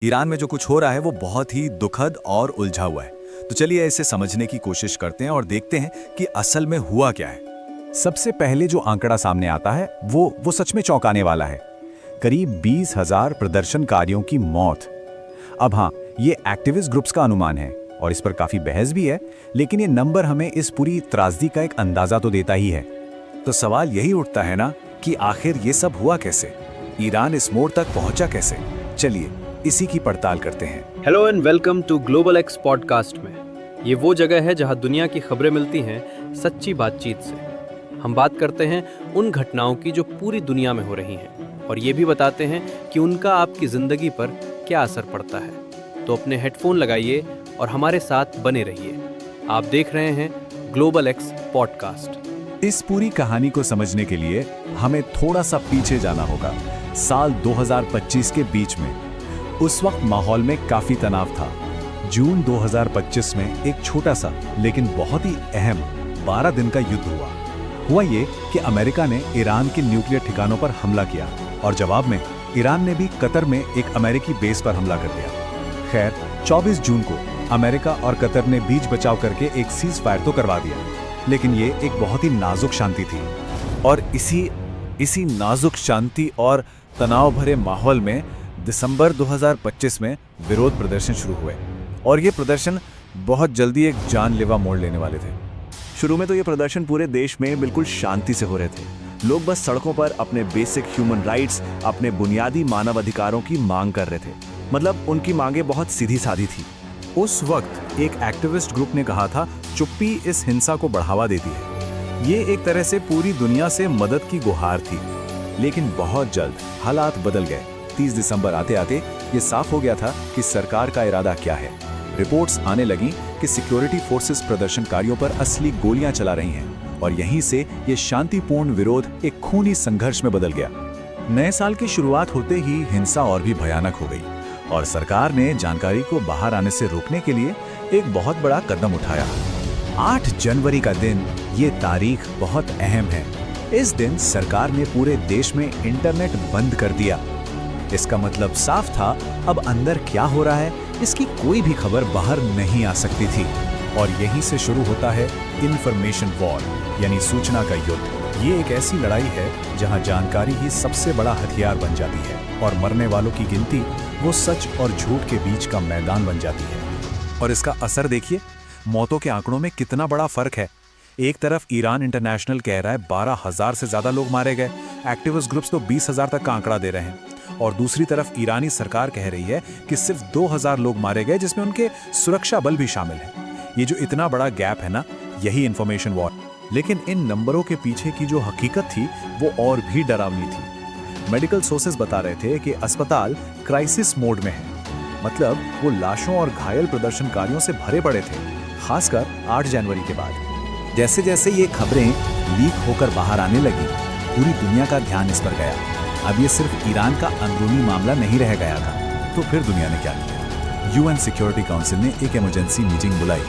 Iran में जो कुछ हो रहा है वो बहुत ही दुखद और उलझा हुआ है। तो चलिए इसे समझने की कोशिश करते हैं और देखते हैं कि असल में हुआ क्या है। सबसे पहले जो आंकड़ा सामने आता है वो सच में चौंकाने वाला है। करीब 20,000 प्रदर्शनकारियों की मौत। अब हाँ, ये एक्टिविस्ट ग्रुप्स का अनुमान है और इस पर काफी बहस भी है, लेकिन ये नंबर हमें इस पूरी त्रासदी का एक अंदाजा तो देता ही है। तो सवाल यही उठता है ना कि आखिर ये सब हुआ कैसे, ईरान इस मोड़ तक पहुंचा कैसे। चलिए इसी की पड़ताल करते हैं। Hello and welcome to Global X podcast में। ये वो जगह है जहां दुनिया की खबरें मिलती हैं सच्ची बातचीत से। हम बात करते हैं उन घटनाओं की जो पूरी दुनिया में हो रही हैं और ये भी बताते हैं कि उनका आपकी ज़िंदगी पर क्या असर पड़ता है। तो अपने हेडफोन लगाइए और हमारे साथ बने रहिए। आप देख रहे हैं ग्लोबल एक्स पॉडकास्ट। इस पूरी कहानी को समझने के लिए हमें थोड़ा सा पीछे जाना होगा, साल 2025 के बीच में। उस वक्त माहौल में काफी तनाव था। जून 2025 में एक छोटा सा लेकिन बहुत ही अहम 12 दिन का युद्ध हुआ ये कि अमेरिका ने ईरान के न्यूक्लियर ठिकानों पर हमला किया और जवाब में ईरान ने भी कतर में एक अमेरिकी बेस पर हमला कर दिया। खैर, 24 जून को अमेरिका और कतर ने बीच बचाव करके एक सीज फायर तो करवा दिया, लेकिन ये एक बहुत ही नाजुक शांति थी। और इसी नाजुक शांति और तनाव भरे माहौल में दिसंबर 2025 में विरोध प्रदर्शन शुरू हुए और ये प्रदर्शन बहुत जल्दी एक जानलेवा मोड़ लेने वाले थे। शुरू में तो ये प्रदर्शन पूरे देश में बिल्कुल शांति से हो रहे थे। लोग बस सड़कों पर अपने बेसिक ह्यूमन राइट्स, अपने बुनियादी मानव अधिकारों की मांग कर रहे थे। मतलब उनकी मांगें बहुत सीधी सादी थी। उस वक्त एक एक्टिविस्ट ग्रुप ने कहा था, चुप्पी इस हिंसा को बढ़ावा देती है। ये एक तरह से पूरी दुनिया से मदद की गुहार थी। लेकिन बहुत जल्द हालात बदल गए। 30 दिसंबर आते आते ये साफ हो गया था कि सरकार का इरादा क्या है। रिपोर्ट्स आने लगी कि सिक्योरिटी फोर्सेस प्रदर्शनकारियों पर असली गोलियां चला रही हैं और यहीं से ये शांतिपूर्ण विरोध एक खूनी संघर्ष में बदल गया। नए साल की शुरुआत होते ही हिंसा और भी भयानक हो गई और सरकार ने जानकारी को बाहर आने से रोकने के लिए एक बहुत बड़ा कदम उठाया। 8 जनवरी का दिन, ये तारीख बहुत अहम है। इस दिन सरकार ने पूरे देश में इंटरनेट बंद कर दिया। इसका मतलब साफ था, अब अंदर क्या हो रहा है इसकी कोई भी खबर बाहर नहीं आ सकती थी। और यहीं से शुरू होता है इंफॉर्मेशन वॉर, यानी सूचना का युद्ध। ये एक ऐसी लड़ाई है जहां जानकारी ही सबसे बड़ा हथियार बन जाती है और मरने वालों की गिनती वो सच और झूठ के बीच का मैदान बन जाती है। और इसका असर देखिए, मौतों के आंकड़ों में कितना बड़ा फर्क है। एक तरफ ईरान इंटरनेशनल कह रहा है 12,000 से ज्यादा लोग मारे गए, एक्टिविस्ट ग्रुप्स तो 20,000 तक का आंकड़ा दे रहे हैं। और दूसरी तरफ ईरानी सरकार कह रही है कि सिर्फ 2,000 लोग मारे गए, जिसमें उनके सुरक्षा बल भी शामिल है। ये जो इतना बड़ा गैप है ना, यही इंफॉर्मेशन वॉर। लेकिन इन नंबरों के पीछे की जो हकीकत थी वो और भी डरावनी थी। मेडिकल सोर्सेज बता रहे थे कि अस्पताल क्राइसिस मोड में है। मतलब वो लाशों और घायल प्रदर्शनकारियों से भरे पड़े थे, खासकर 8 जनवरी के बाद। जैसे जैसे ये खबरें लीक होकर बाहर आने लगी, पूरी दुनिया का ध्यान इस पर गया। अब ये सिर्फ ईरान का अंदरूनी मामला नहीं रह गया था। तो फिर दुनिया ने क्या किया? यूएन सिक्योरिटी काउंसिल ने एक इमरजेंसी मीटिंग बुलाई।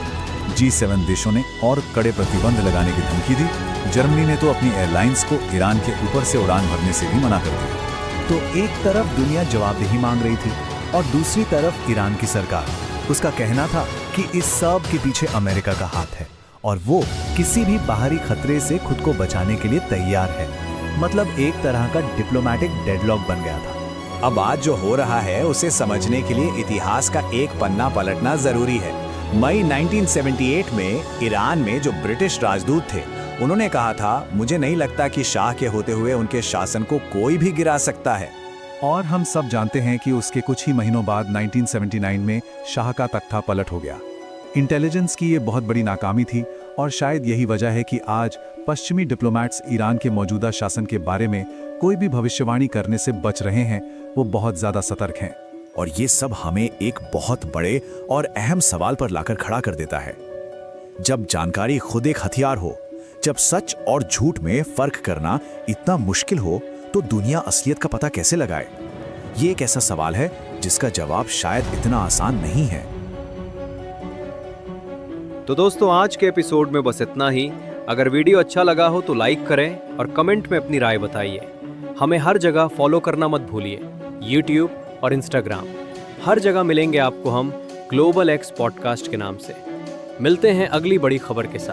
G7 देशों ने और कड़े प्रतिबंध लगाने की धमकी दी। जर्मनी ने तो अपनी एयरलाइंस को ईरान के ऊपर से उड़ान भरने से भी मना कर दिया। तो एक तरफ दुनिया जवाबदेही मांग रही थी और दूसरी तरफ ईरान की सरकार। उसका कहना था कि इस सब के पीछे अमेरिका का हाथ है और वो किसी भी बाहरी खतरे से खुद को बचाने के लिए तैयार है। मतलब एक तरह का डिप्लोमेटिक डेडलॉक बन गया था। अब आज जो हो रहा है उसे समझने के लिए इतिहास का एक पन्ना पलटना जरूरी है। मई 1978 में ईरान में जो ब्रिटिश राजदूत थे, उन्होंने कहा था, मुझे नहीं लगता कि शाह के होते हुए उनके शासन को कोई भी गिरा सकता है। और हम सब जानते हैं कि उसके कुछ ही महीनों बाद 1979 में शाह का तख्ता पलट हो गया। इंटेलिजेंस की ये बहुत बड़ी नाकामी थी और शायद यही वजह है कि आज पश्चिमी डिप्लोमैट्स ईरान के मौजूदा शासन के बारे में कोई भी भविष्यवाणी करने से बच रहे हैं। वो बहुत ज्यादा सतर्क हैं। और ये सब हमें एक बहुत बड़े और अहम सवाल पर लाकर खड़ा कर देता है। जब जानकारी खुद एक हथियार हो, जब सच और झूठ में फर्क करना इतना मुश्किल हो, तो दुनिया असलियत का पता कैसे लगाए? ये एक ऐसा सवाल है जिसका जवाब शायद इतना आसान नहीं है। तो दोस्तों, आज के एपिसोड में बस इतना ही। अगर वीडियो अच्छा लगा हो तो लाइक करें और कमेंट में अपनी राय बताइए। हमें हर जगह फॉलो करना मत भूलिए, YouTube और Instagram। हर जगह मिलेंगे आपको हम ग्लोबल एक्स पॉडकास्ट के नाम से। मिलते हैं अगली बड़ी खबर के साथ।